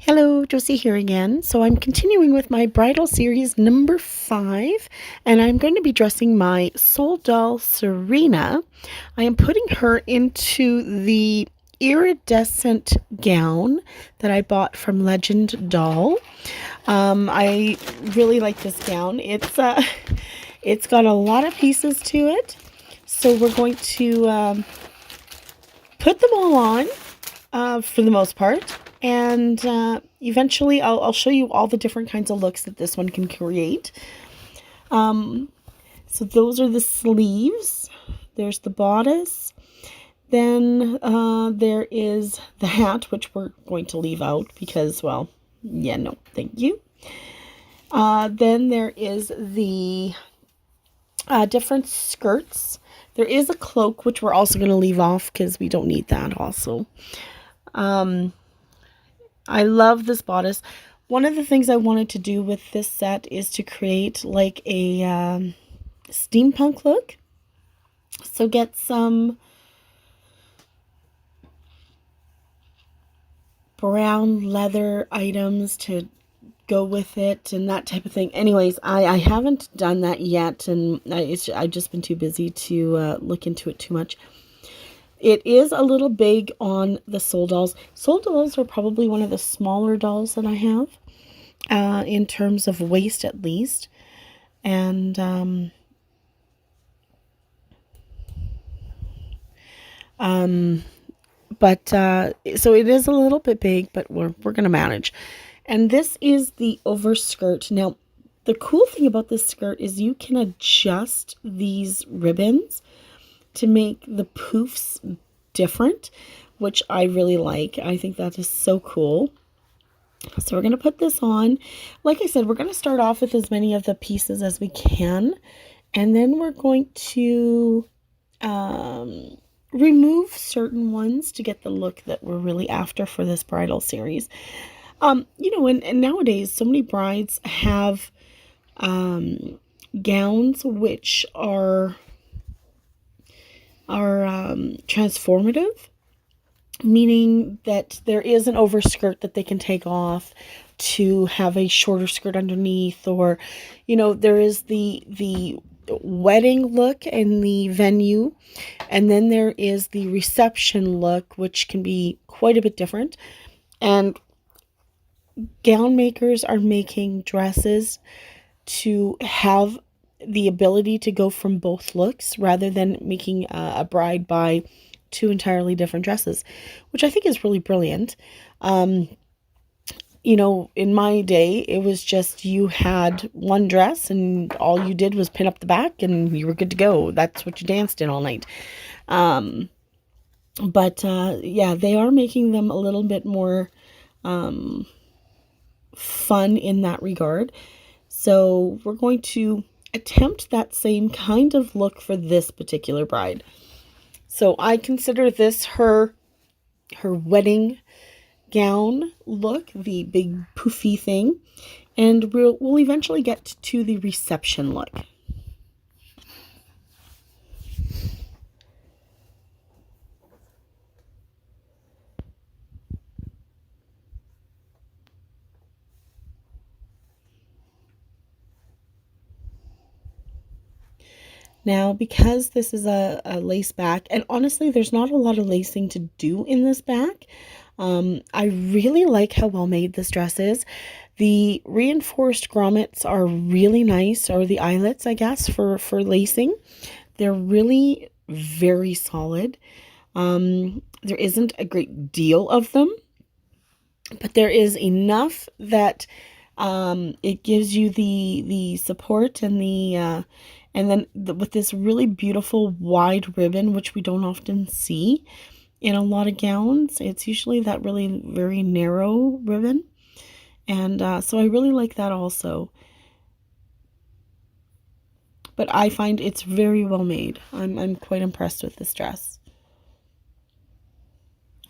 Hello, Josie here again. So I'm continuing with my bridal series number 5, and I'm going to be dressing my soul doll Serena. I am putting her into the iridescent gown that I bought from Legend Doll. I really like this gown. It's got a lot of pieces to it, so we're going to put them all on for the most part. And eventually I'll show you all the different kinds of looks that this one can create. So those are the sleeves. There's the bodice. Then there is the hat, which we're going to leave out because, well, yeah, no, thank you. Then there is the different skirts. There is a cloak, which we're also going to leave off because we don't need that also. I love this bodice. One of the things I wanted to do with this set is to create like a steampunk look. So get some brown leather items to go with it and that type of thing. Anyways, I haven't done that yet, and I've just been too busy to look into it too much. It is a little big on the soul dolls. Soul dolls are probably one of the smaller dolls that I have, in terms of waist at least. And so it is a little bit big, but we're gonna manage. And this is the overskirt. Now, the cool thing about this skirt is you can adjust these ribbons to make the poofs different, which I really like. I think that is so cool. So we're going to put this on. Like I said, we're going to start off with as many of the pieces as we can. And then we're going to remove certain ones to get the look that we're really after for this bridal series. And nowadays, so many brides have gowns which are transformative, meaning that there is an overskirt that they can take off to have a shorter skirt underneath, or there is the wedding look in the venue, and then there is the reception look, which can be quite a bit different. And gown makers are making dresses to have the ability to go from both looks rather than making a bride buy two entirely different dresses, which I think is really brilliant. In my day, it was just you had one dress and all you did was pin up the back and you were good to go. That's what you danced in all night. But they are making them a little bit more fun in that regard. So we're going to attempt that same kind of look for this particular bride. So I consider this her wedding gown look, the big poofy thing, and we'll eventually get to the reception look. Now, because this is a lace back, and honestly, there's not a lot of lacing to do in this back. I really like how well made this dress is. The reinforced grommets are really nice, or the eyelets, I guess, for lacing. They're really very solid. There isn't a great deal of them, but there is enough that it gives you the support and with this really beautiful wide ribbon, which we don't often see in a lot of gowns. It's usually that really very narrow ribbon. And so I really like that also. But I find it's very well made. I'm quite impressed with this dress.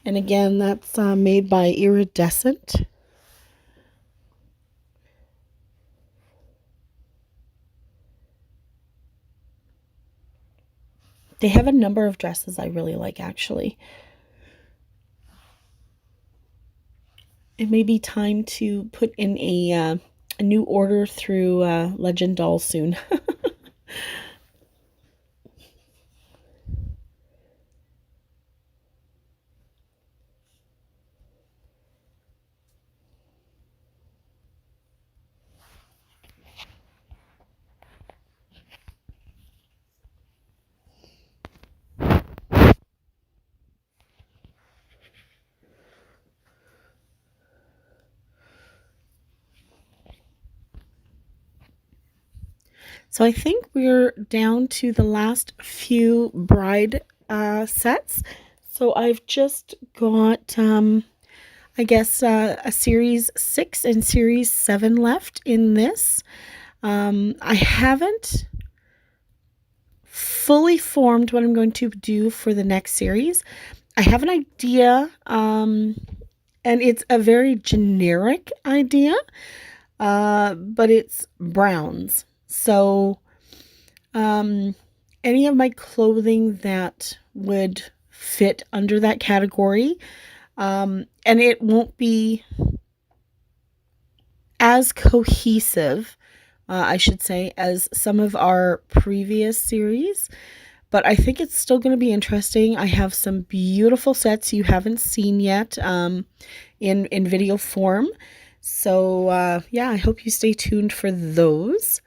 And again, that's made by Iridescent. They have a number of dresses I really like, actually. it may be time to put in a new order through Legend Doll soon. So I think we're down to the last few bride sets. So I've just got, I guess, a series 6 and series 7 left in this. I haven't fully formed what I'm going to do for the next series. I have an idea, and it's a very generic idea, but it's browns. So any of my clothing that would fit under that category, and it won't be as cohesive, I should say, as some of our previous series. But I think it's still going to be interesting. I have some beautiful sets you haven't seen yet in video form. So yeah, I hope you stay tuned for those.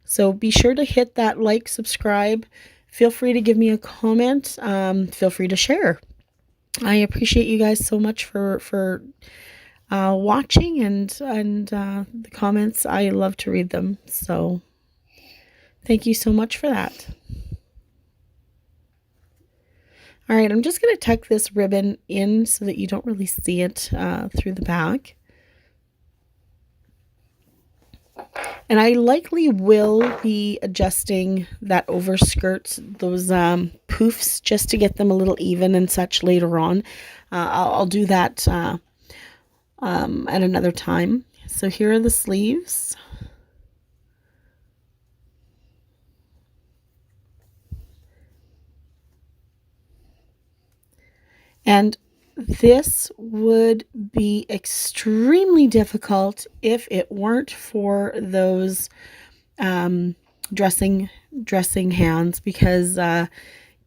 So be sure to hit that like, subscribe. Feel free to give me a comment. Feel free to share. I appreciate you guys so much for watching and the comments. I love to read them. So thank you so much for that. All right, I'm just going to tuck this ribbon in so that you don't really see it through the back. And I likely will be adjusting that overskirt, those poofs, just to get them a little even and such later on. I'll do that at another time. So here are the sleeves. And this would be extremely difficult if it weren't for those dressing hands, because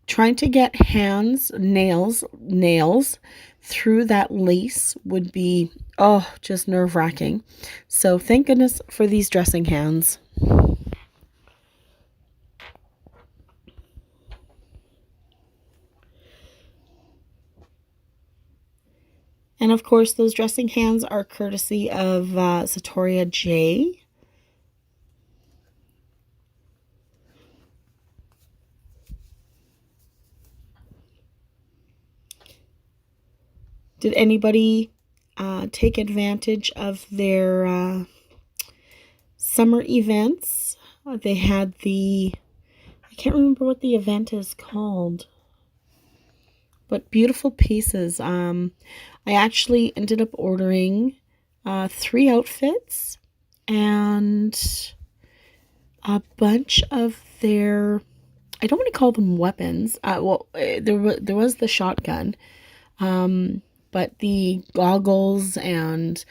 trying to get nails through that lace would be, oh, just nerve-wracking. So thank goodness for these dressing hands. And of course, those dressing hands are courtesy of Satoria J. Did anybody take advantage of their summer events? They had I can't remember what the event is called, but beautiful pieces. I actually ended up ordering 3 outfits and a bunch of their, I don't want to call them weapons. There was the shotgun, but the goggles and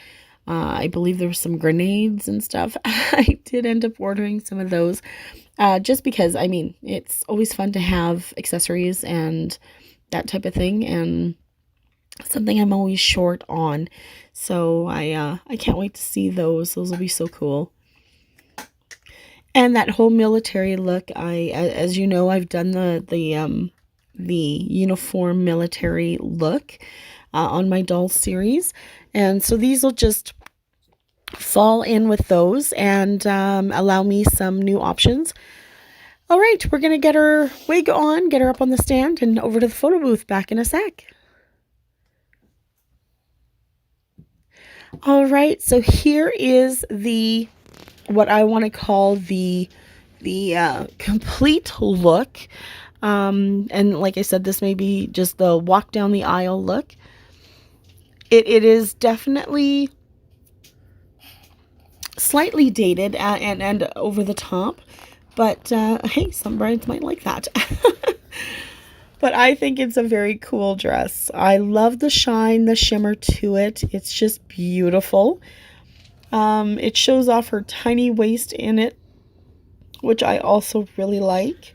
I believe there were some grenades and stuff. I did end up ordering some of those just because, I mean, it's always fun to have accessories and that type of thing, and something I'm always short on. So I can't wait to see those. Those will be so cool. And that whole military look, as you know, I've done the uniform military look on my doll series, and so these will just fall in with those and allow me some new options. All right, we're gonna get her wig on, get her up on the stand, and over to the photo booth. Back in a sec. All right, so here is what I want to call the complete look. And like I said, this may be just the walk down the aisle look. It is definitely slightly dated and over the top, but hey, some brides might like that. But I think it's a very cool dress. I love the shine, the shimmer to it. It's just beautiful. It shows off her tiny waist in it, which I also really like.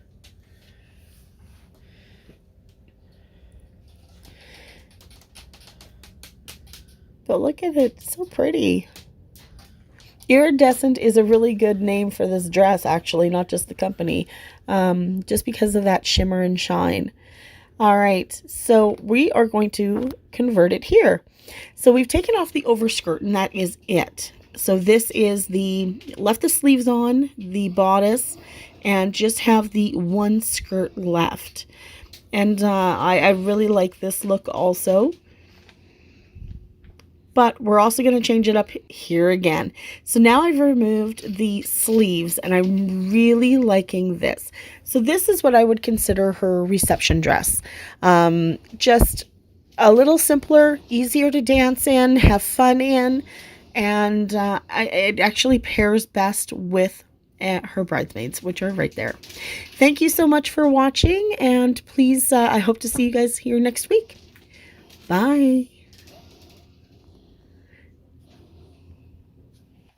But look at it, it's so pretty. Iridescent is a really good name for this dress, actually, not just the company, just because of that shimmer and shine. All right, so we are going to convert it here. So we've taken off the overskirt, and that is it. So this is left the sleeves on, the bodice, and just have the one skirt left. And I really like this look also. But we're also going to change it up here again. So now I've removed the sleeves and I'm really liking this. So this is what I would consider her reception dress. Just a little simpler, easier to dance in, have fun in, and it actually pairs best with her bridesmaids, which are right there. Thank you so much for watching, and please, I hope to see you guys here next week. Bye.